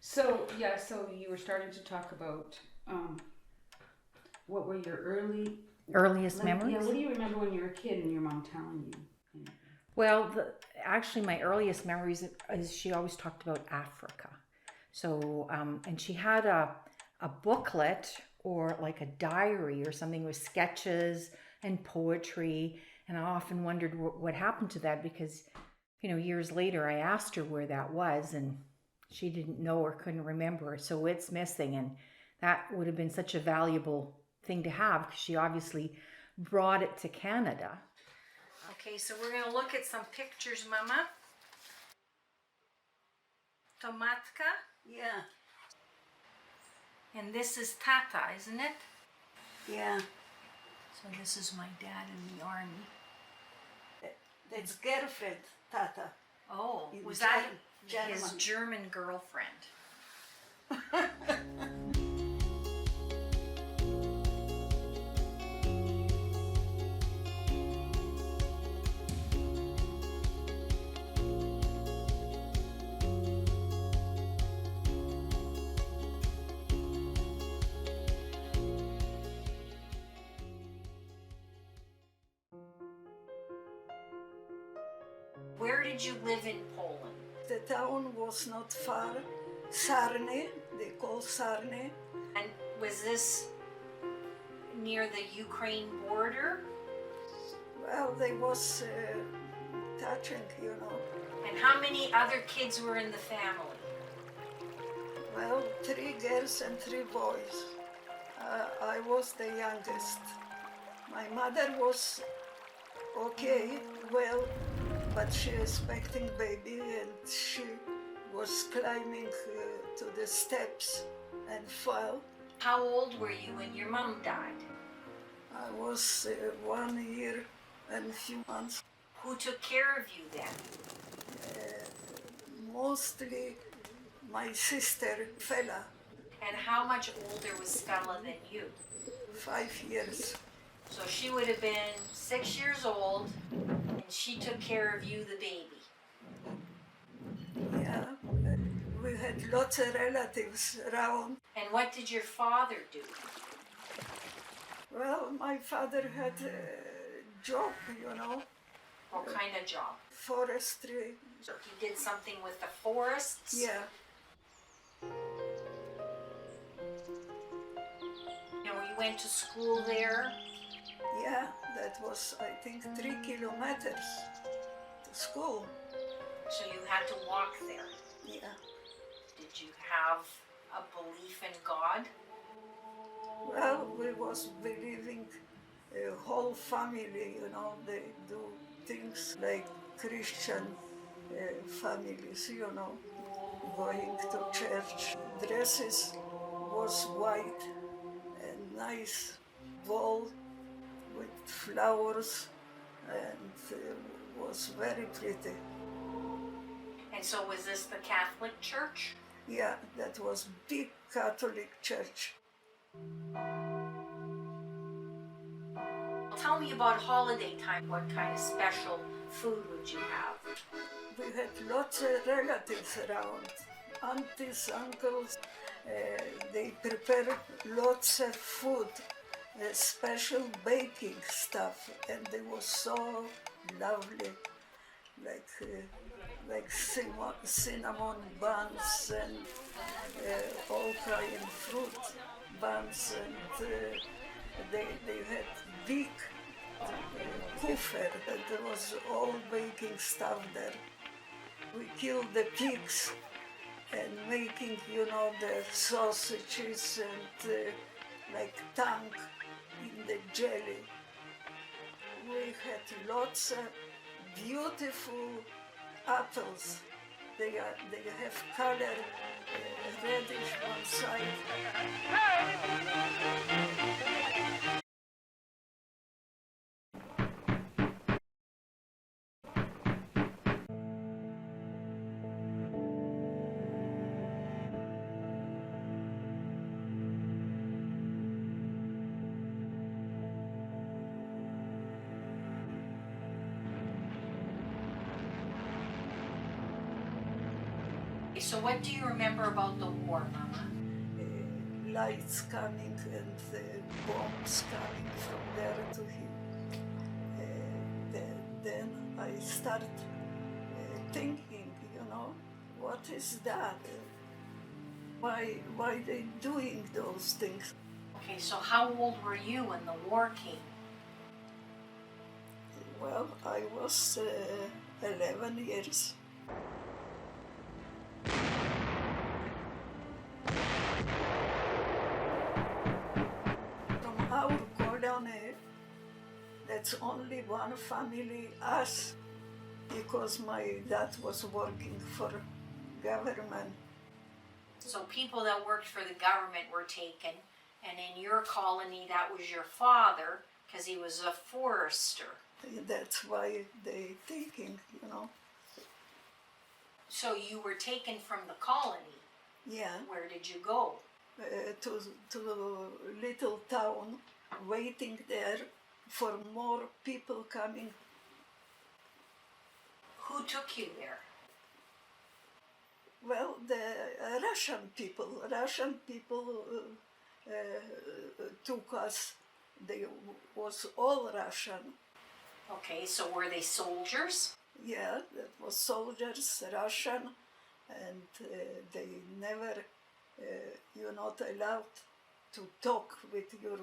So yeah, so you were starting to talk about what were your Earliest yeah, memories? what do you remember when you were a kid and your mom telling you? Well, actually, my earliest memories is she always talked about Africa. So, and she had a booklet or like a diary or something with sketches and poetry. And I often wondered what happened to that because, years later I asked her where that was and she didn't know or couldn't remember. So it's missing. And that would have been such a valuable thing to have because she obviously brought it to Canada. Okay, so we're going to look at some pictures, Mama. Tomatka. Yeah, And this is Tata, isn't it? yeah. So this is my dad in the army. That's girlfriend, Tata. Oh, In was that his German. German girlfriend? Where did you live in Poland? The town was not far. Sarny, they call Sarny. And was this near the Ukraine border? Well, they was touching, And how many other kids were in the family? Well, 3 girls and 3 boys. I was the youngest. My mother was okay, well, but she expecting baby and she was climbing to the steps and fell. How old were you when your mom died? I was 1 year and a few months. Who took care of you then? Mostly my sister Fela, And how much older was Stella than you? 5 years. So she would have been 6 years old, and she took care of you, the baby. Yeah, we had lots of relatives around. And what did your father do? Well, my father had a job, What kind of job? forestry. So he did something with the forests? Yeah, You went to school there? yeah, that was, I think, 3 kilometers to school. So you had to walk there. Yeah. Did you have a belief in God? Well, we was believing a whole family, they do things like Christian families, going to church. Dresses was white and nice ball with flowers and was very pretty. And so was this the Catholic Church? Yeah, that was big Catholic church. Tell me about holiday time. What kind of special food would you have? We had lots of relatives around, aunties, uncles. They prepared lots of food, special baking stuff, and they were so lovely, like cinnamon buns and all kind of fruit buns, and they had big cooker, and there was all baking stuff there. We killed the pigs and making, the sausages and like tongue in the jelly. We had lots of beautiful apples. They have color, reddish one side. So what do you remember about the war, Mama? Lights coming and bombs coming from there to here. Then I start thinking, what is that? Why they doing those things? Okay, so how old were you when the war came? Well, I was 11 years. From our colony, that's only one family, us, because my dad was working for government. So people that worked for the government were taken, and in your colony that was your father, because he was a forester. That's why they taking, So you were taken from the colony. Yeah, Where did you go? to little town, waiting there for more people coming. Who took you there? Well, the Russian people took us. They was all Russian. Okay, so were they soldiers? Yeah, that was soldiers, Russian, and they never, you're not allowed to talk with your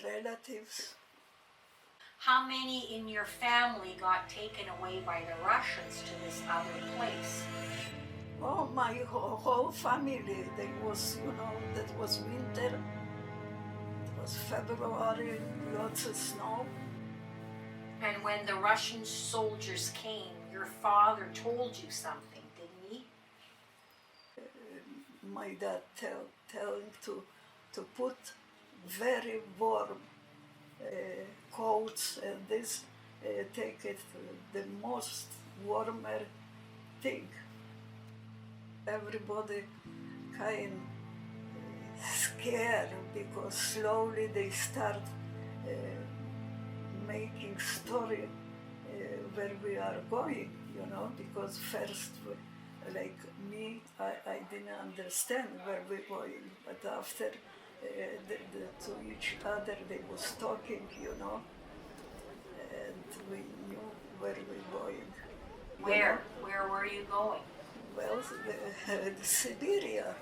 relatives. How many in your family got taken away by the Russians to this other place? Oh, my whole family, they was, that was winter, it was February, lots of snow. And when the Russian soldiers came, your father told you something, didn't he? My dad telling to put very warm coats and this, take it the most warmer thing. Everybody kind scared because slowly they start making story where we are going, because first, like me, I didn't understand where we're going, but after to each other they was talking, and we knew where we're going. Where? Where were you going? Well, the Siberia.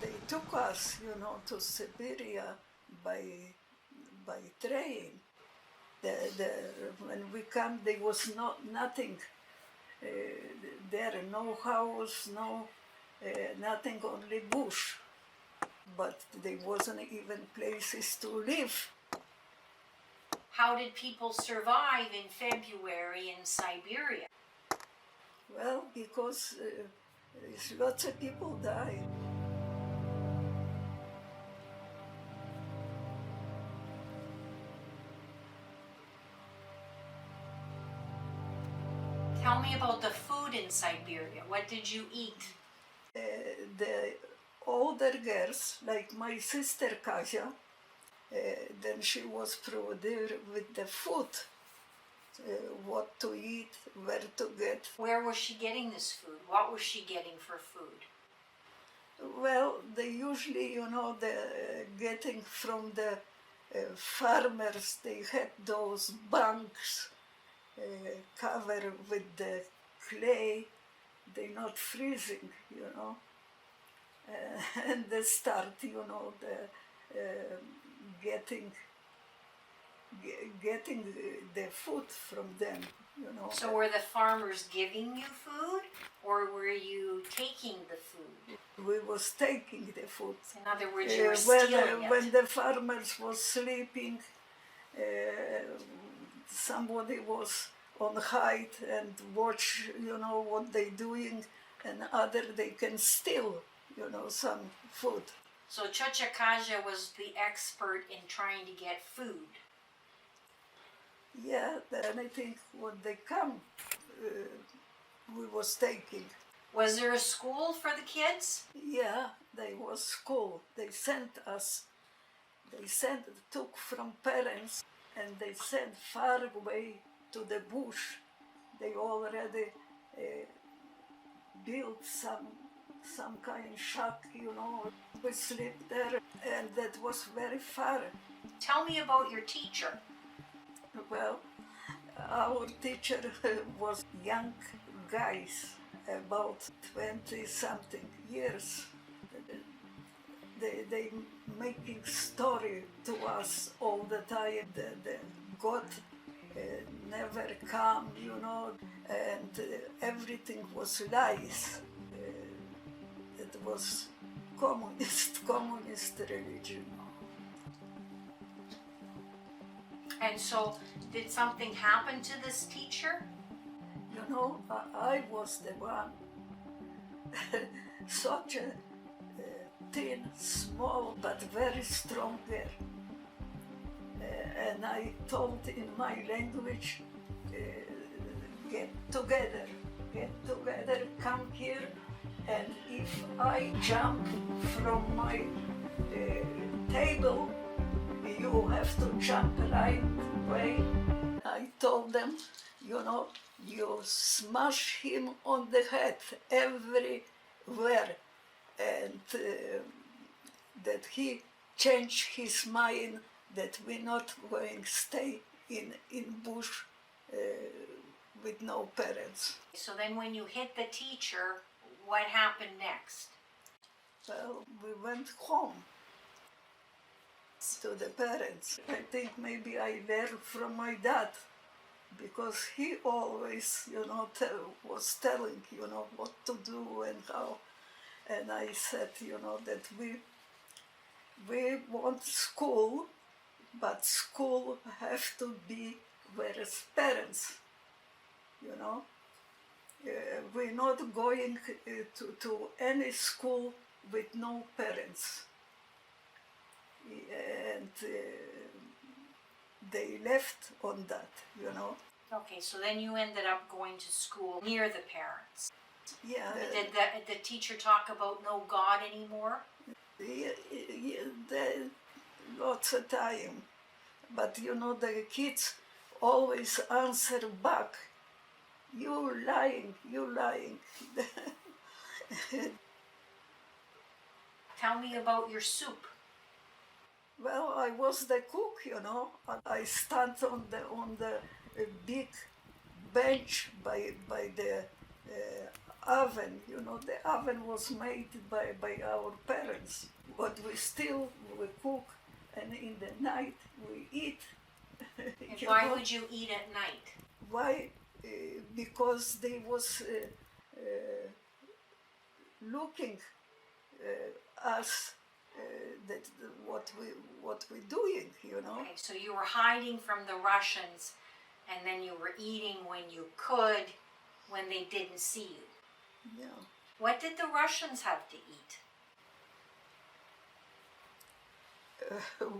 They took us, to Siberia by train. When we come, there was nothing there, no house, no nothing, only bush. But there wasn't even places to live. How did people survive in February in Siberia? Well, because lots of people died. Tell me about the food in Siberia. What did you eat? The older girls, like my sister Kasia, then she was provided with the food, what to eat, where to get. Where was she getting this food? What was she getting for food? Well, they usually, the getting from the farmers, they had those bunks covered with the clay, they're not freezing, and they start, getting the food from them, know. So were the farmers giving you food or were you taking the food? We was taking the food. In other words, you were when, stealing when it. the farmers was sleeping, somebody was on height and watch, you know, what they doing, and other they can steal, you know, some food. So Chocha Kaja was the expert in trying to get food. Yeah, then I think when they come, we was taking. Was there a school for the kids? Yeah, they was school. They sent us. Took from parents, and they sent far away to the bush. They already built some kind of shack, you know. We sleep there, and that was very far. Tell me about your teacher. Well, our teacher was young guys, about 20-something years. They making story to us all the time. The God never come, you know, and everything was lies. It was communist religion. And so, did something happen to this teacher? You know, I was the one, such a thin, small, but very strong girl. And I told in my language, get together, come here, and if I jump from my table, you have to jump right away. I told them, you know, you smash him on the head everywhere, and that he changed his mind, that we're not going to stay in bush with no parents. So then when you hit the teacher, what happened next? Well, we went home to the parents. I think maybe I learned from my dad, because he always, you know, was telling, you know, what to do and how. And I said, you know, that we want school, but school have to be where is parents, you know. We're not going to any school with no parents. And they left on that, you know. Okay, so then you ended up going to school near the parents. Yeah. Did the teacher talk about no God anymore? Lots of time. But you know, the kids always answer back, you lying. Tell me about your soup. Well, I was the cook, you know. I stand on the big bench by the oven. You know, the oven was made by our parents. But we cook, and in the night we eat. And why would you eat at night? Why? Because they was looking us. That what we doing, you know. Okay, so you were hiding from the Russians, and then you were eating when you could, when they didn't see you. Yeah. What did the Russians have to eat?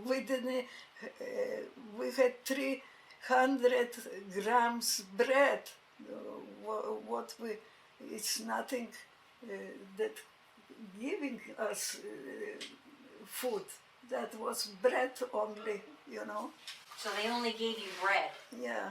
We didn't. We had 300 grams bread. What we? It's nothing that giving us food. That was bread only, you know. So they only gave you bread. Yeah.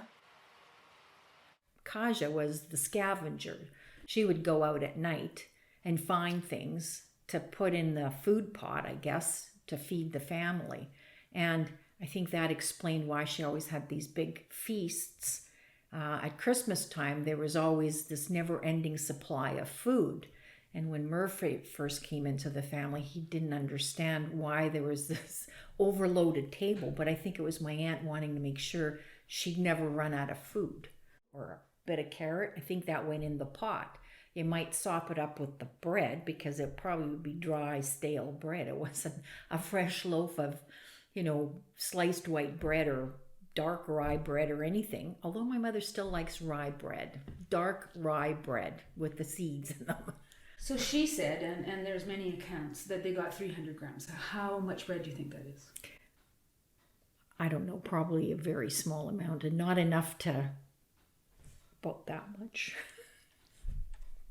Kaja was the scavenger. She would go out at night and find things to put in the food pot, I guess, to feed the family. And I think that explained why she always had these big feasts. At Christmas time, there was always this never-ending supply of food. And when Murphy first came into the family, he didn't understand why there was this overloaded table. But I think it was my aunt wanting to make sure she'd never run out of food or bit of carrot. I think that went in the pot. You might sop it up with the bread because it probably would be dry, stale bread. It wasn't a fresh loaf of, sliced white bread or dark rye bread or anything. Although my mother still likes rye bread, dark rye bread with the seeds in them. So she said, and there's many accounts, that they got 300 grams. How much bread do you think that is? I don't know, probably a very small amount and not enough to, about that much.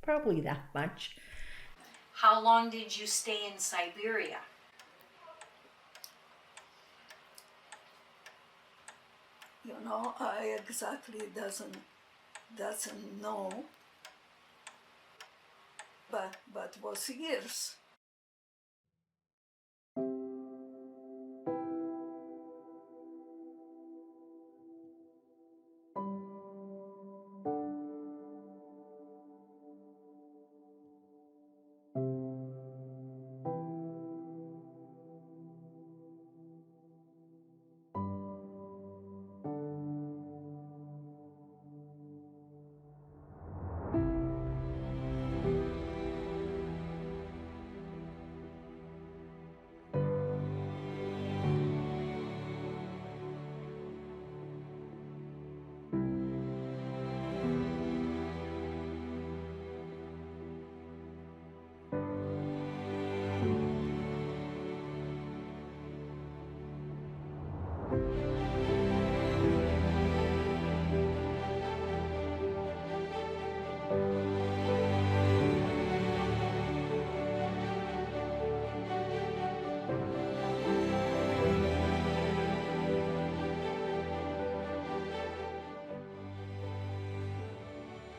Probably that much. How long did you stay in Siberia? I exactly doesn't know, but was years.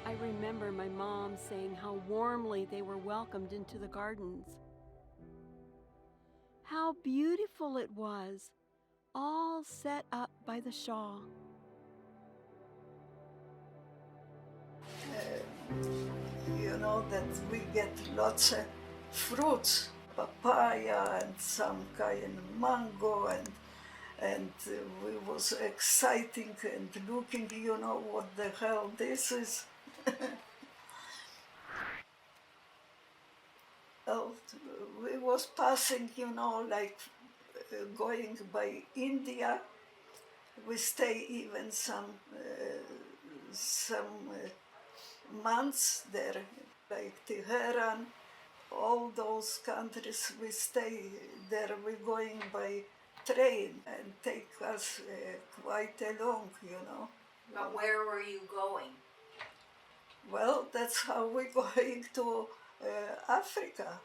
I remember my mom saying how warmly they were welcomed into the gardens. How beautiful it was, all set up by the Shaw. That we get lots of fruits, papaya and some kind of mango, and we was exciting and looking, what the hell this is. Well, we was passing, going by India. We stay even some months there, like Tehran, all those countries. We stay there. We're going by train and take us quite along, But where were you going? Well, that's how we're going to Africa.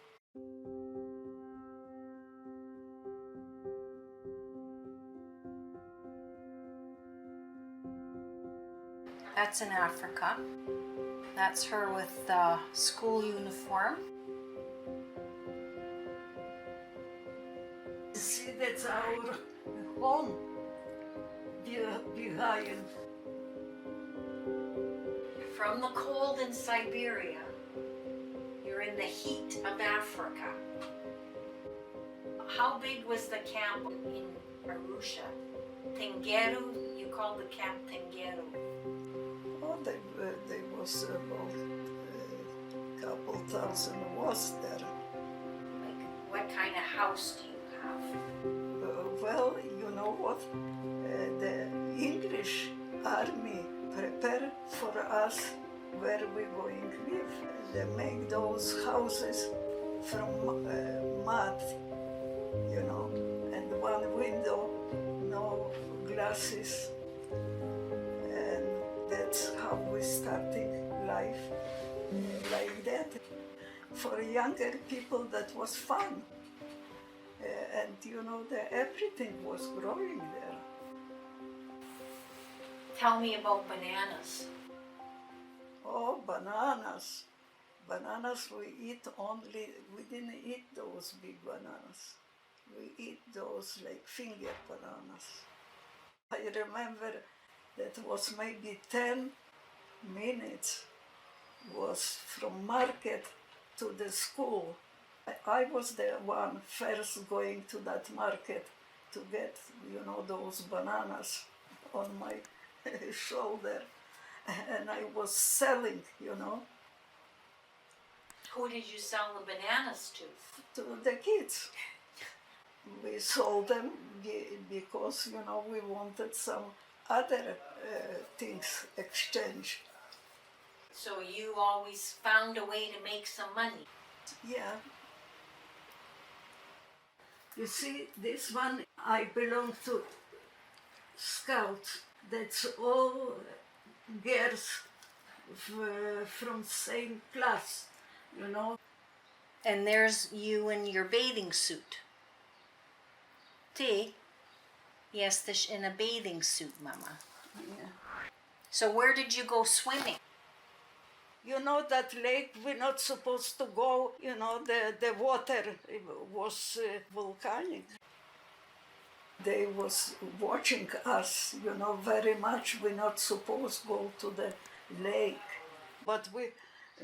That's in Africa. That's her with the school uniform. See, that's our home behind. From the cold in Siberia, you're in the heat of Africa. How big was the camp in Arusha? Tengeru, you called the camp Tengeru. Oh, they was about a couple thousand was there. Like, what kind of house do you have? Well, you know what? The English army prepared for us where we going to live. They make those houses from mud, and one window, no glasses. And that's how we starting life like that. For younger people, that was fun. And everything was growing there. Tell me about bananas. Oh, bananas. Bananas we didn't eat those big bananas. We eat those like finger bananas. I remember that was maybe 10 minutes was from market to the school. I was the one first going to that market to get, those bananas on my shoulder. and I was selling, Who did you sell the bananas to? to the kids. We sold them because, we wanted some other things exchange. So you always found a way to make some money. Yeah. You see, this one, I belong to Scouts. That's all girls from same class, And there's you in your bathing suit. T. Jesteś in a bathing suit, Mama. Yeah. So where did you go swimming? You know that lake we're not supposed to go, the water was volcanic. They was watching us, very much. We're not supposed to go to the lake. But we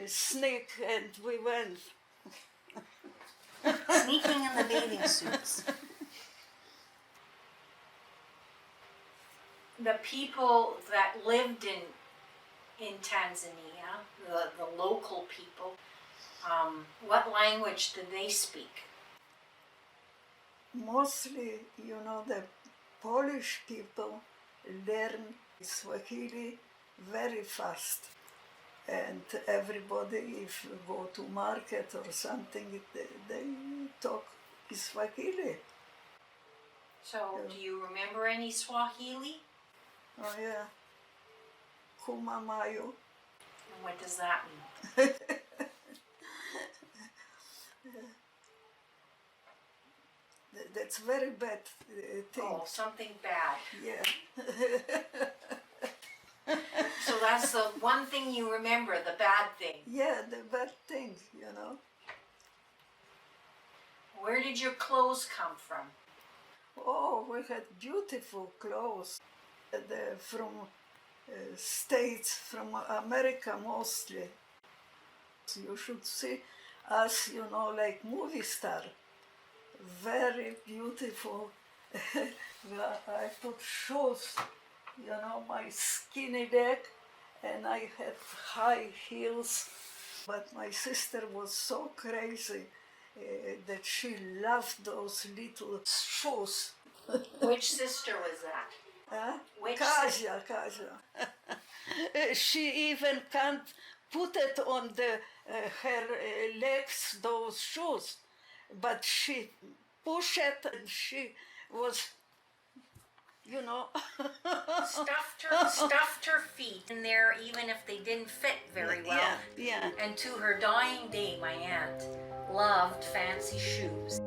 sneak and we went. Sneaking in the bathing suits. The people that lived in Tanzania, the local people, what language did they speak? Mostly, the Polish people learn Swahili very fast. And everybody, if you go to market or something, they talk Swahili. So, do you remember any Swahili? Oh yeah. Kumamayo. And what does that mean? That's very bad thing. Oh, something bad. Yeah. So that's the one thing you remember, the bad thing. Yeah, the bad thing, Where did your clothes come from? Oh, we had beautiful clothes. From States, from America mostly. You should see us, like movie star. Very beautiful. I put shoes, my skinny leg, and I had high heels. But my sister was so crazy that she loved those little shoes. Which sister was that? Huh? Which Kasia. She even can't put it on her legs, those shoes. But she pushed it and she was, stuffed her feet in there even if they didn't fit very well. Yeah. And to her dying day, my aunt loved fancy shoes.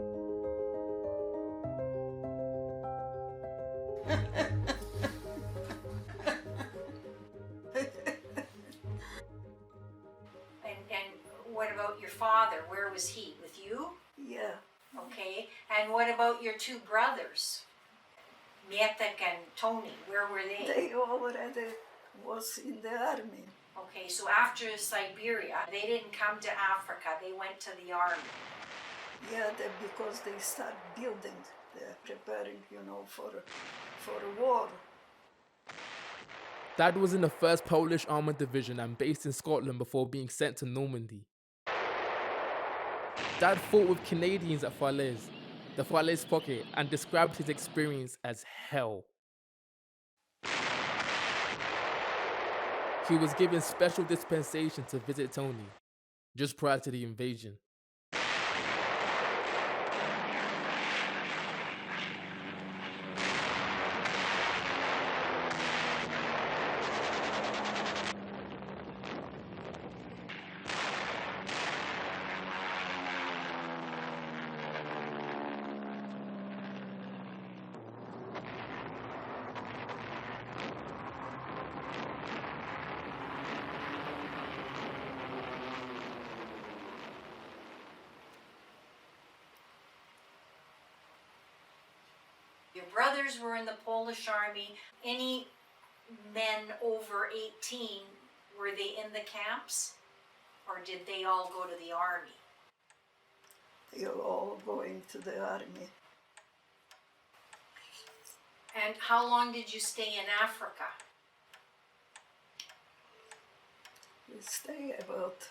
And what about your father? Where was he? With you? Yeah. Okay. And what about your two brothers? Mietek and Tony, where were they? They already was in the army. Okay, so after Siberia, they didn't come to Africa, they went to the army. Yeah, because they start building, they're preparing, for a war. Dad was in the 1st Polish Armoured Division and based in Scotland before being sent to Normandy. Dad fought with Canadians at Falaise, the Falaise Pocket, and described his experience as hell. He was given special dispensation to visit Tony just prior to the invasion. Your brothers were in the Polish army. Any men over 18, were they in the camps? Or did they all go to the army? They're all going to the army. And how long did you stay in Africa? stay about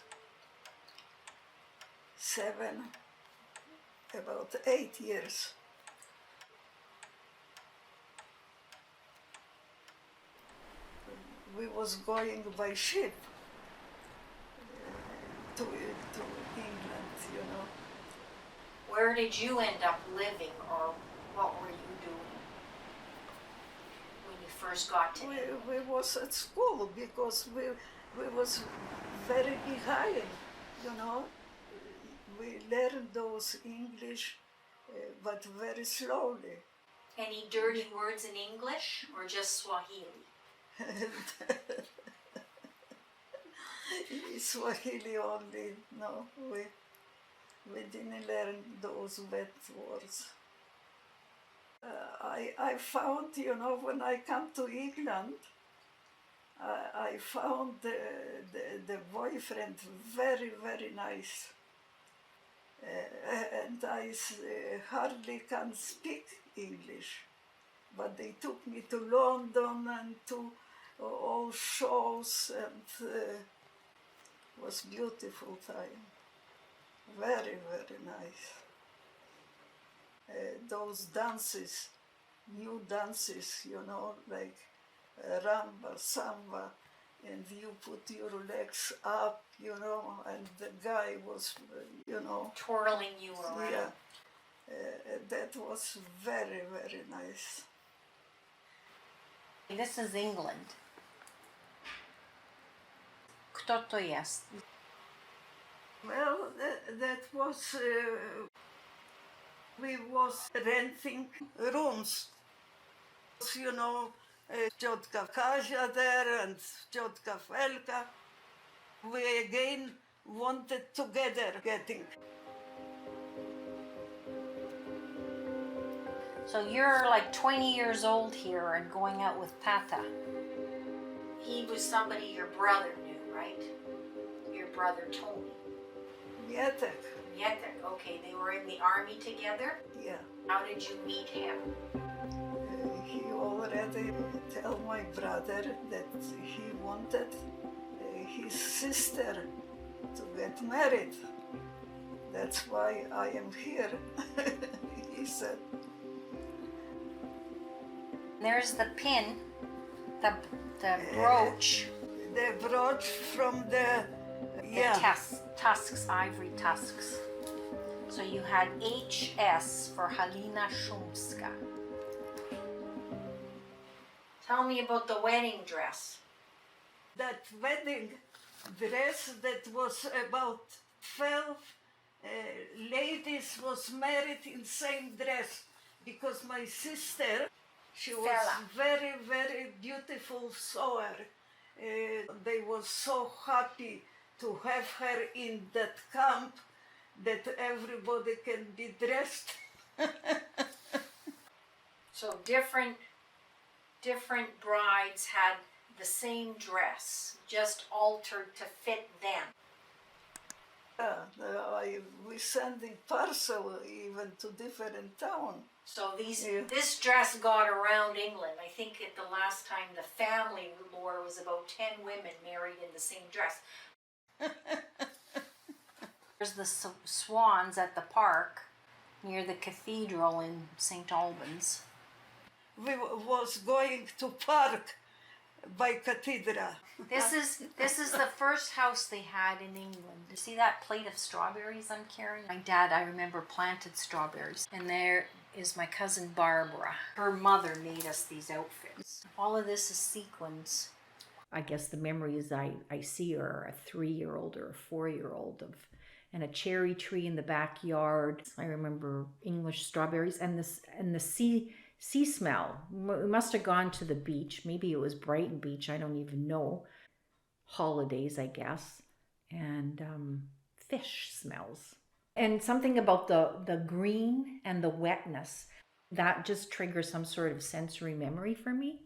8 years. We was going by ship to England, you know. Where did you end up living, or what were you doing when you first got to England? We was at school because we was very behind, you know. We learned those English, but very slowly. Any dirty words in English, or just Swahili? Swahili only, no, we didn't learn those bad words. I found, you know, when I come to England, I found the boyfriend very, very nice. And I hardly can speak English, but they took me to London and to all shows, and was beautiful time. Very, very nice. Those dances, new dances, you know, like Ramba, Samba, and you put your legs up, you know, and the guy was, you know, Twirling you around. yeah. That was very, very nice. This is England. Kto to jest? Well, that was, we was renting rooms. You know, Ciotka Kazia there and Ciotka Felka. We again wanted together getting. So you're like 20 years old here and going out with Pata. He was somebody your brother knew, right? Your brother Tony. Mietek, Yetek, okay, they were in the army together. yeah. How did you meet him? He already tell my brother that he wanted his sister to get married. That's why I am here, he said. There's the pin, the brooch, The brooch from the, tusks, ivory tusks. So you had HS for Halina Shumska. Tell me about the wedding dress. that wedding dress that was about 12 ladies was married in same dress because my sister, she was Fela. very, very beautiful sewer. They were so happy to have her in that camp that everybody can be dressed. So different brides had the same dress, just altered to fit them. We sending parcel even to different town. So Yeah. this dress got around England. I think at the last time the family lore was about 10 women married in the same dress. There's the swans at the park near the cathedral in St. Albans. We was going to park by cathedral. This is the first house they had in England. You see that plate of strawberries I'm carrying? My dad, I remember, planted strawberries. And there is my cousin Barbara. Her mother made us these outfits. All of this is sequins. I guess the memories I see are a 3-year-old or a 4-year-old and a cherry tree in the backyard. I remember English strawberries and the sea smell. We must have gone to the beach. Maybe it was Brighton Beach. I don't even know. Holidays, I guess. And fish smells. And something about the green and the wetness, that just triggers some sort of sensory memory for me.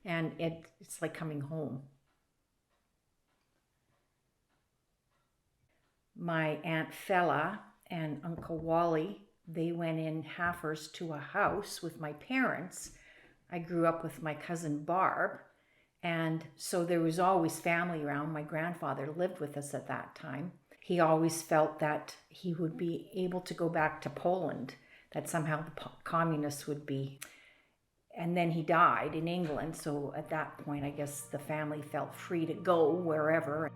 And it's like coming home. My Aunt Fella and Uncle Wally, they went in Haffers to a house with my parents. I grew up with my cousin Barb, And so there was always family around. My grandfather lived with us at that time. He always felt that he would be able to go back to Poland, that somehow the communists would be. And then he died in England. So at that point, I guess the family felt free to go wherever.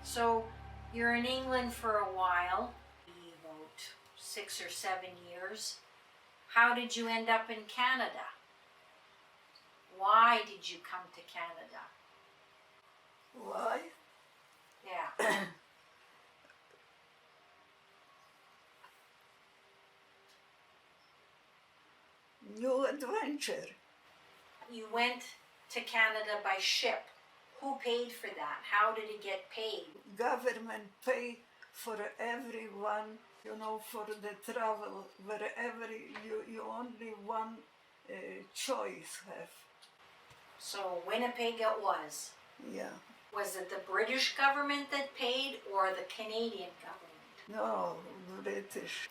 So you're in England for a while, about 6 or 7 years. How did you end up in Canada? Why did you come to Canada? Why? Yeah. New adventure. You went to Canada by ship. Who paid for that? How did it get paid? Government pay for everyone, for the travel, wherever you only one choice have. So Winnipeg it was. Yeah. Was it the British government that paid or the Canadian government? No, British.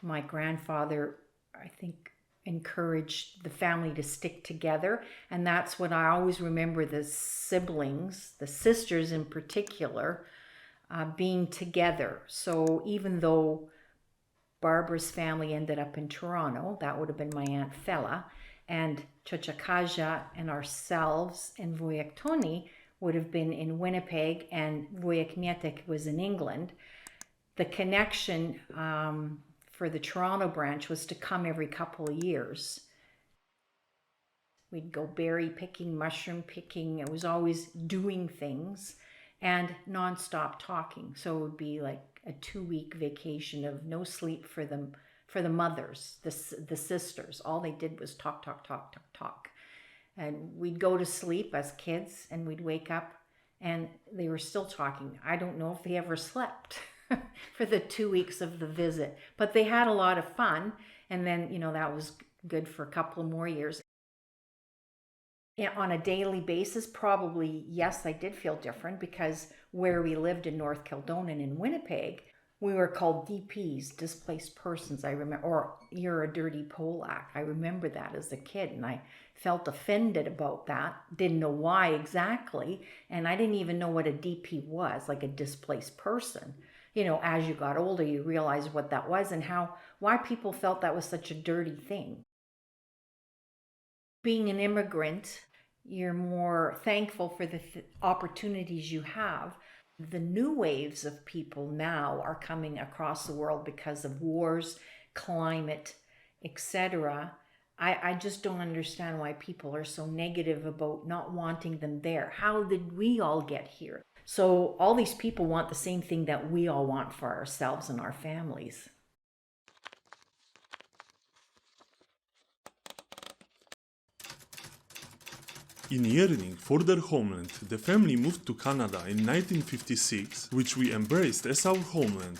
My grandfather, I think, encouraged the family to stick together. And that's what I always remember, the siblings, the sisters in particular, being together. So even though Barbara's family ended up in Toronto, that would have been my Aunt Fela, and Chochakaja and ourselves and Wujek Tony would have been in Winnipeg, and Wujek Mietek was in England. The connection for the Toronto branch was to come every couple of years. We'd go berry picking, mushroom picking. It was always doing things and nonstop talking. So it would be like a 2-week vacation of no sleep for the mothers, the sisters. All they did was talk, talk, talk, talk, talk. And we'd go to sleep as kids and we'd wake up and they were still talking. I don't know if they ever slept for the 2 weeks of the visit, but they had a lot of fun. And then, that was good for a couple more years. On a daily basis, probably, yes, I did feel different because where we lived in North Kildonan in Winnipeg, we were called DPs, displaced persons, I remember, or you're a dirty Polak. I remember that as a kid, and I felt offended about that. Didn't know why exactly, and I didn't even know what a DP was, like a displaced person. As you got older, you realized what that was and why people felt that was such a dirty thing. Being an immigrant, you're more thankful for the opportunities you have. The new waves of people now are coming across the world because of wars, climate, etc. I just don't understand why people are so negative about not wanting them there. How did we all get here? So all these people want the same thing that we all want for ourselves and our families. In yearning for their homeland, the family moved to Canada in 1956, which we embraced as our homeland.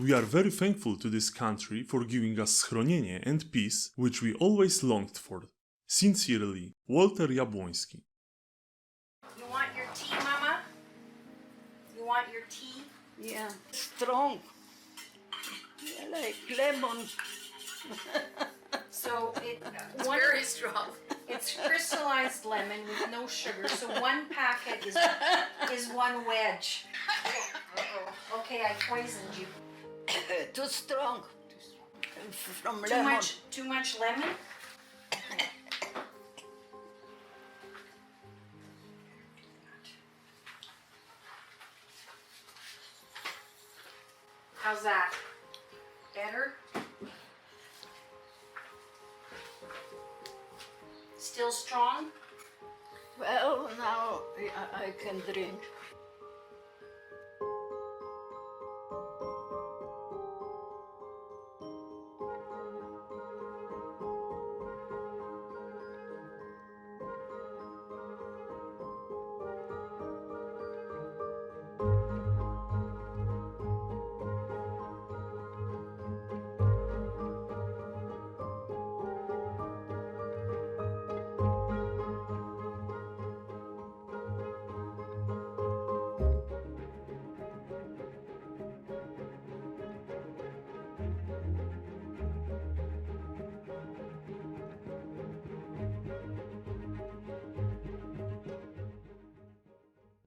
We are very thankful to this country for giving us schronienie and peace, which we always longed for. Sincerely, Walter Jabłoński. You want your tea, Mama? You want your tea? Yeah. Strong. Yeah, like lemon. So it's very strong. It's crystallized lemon with no sugar. So one packet is one wedge. Okay, I poisoned you. Too strong. From lemon. Too much lemon? How's that? Better? Still strong? Well, now I can drink.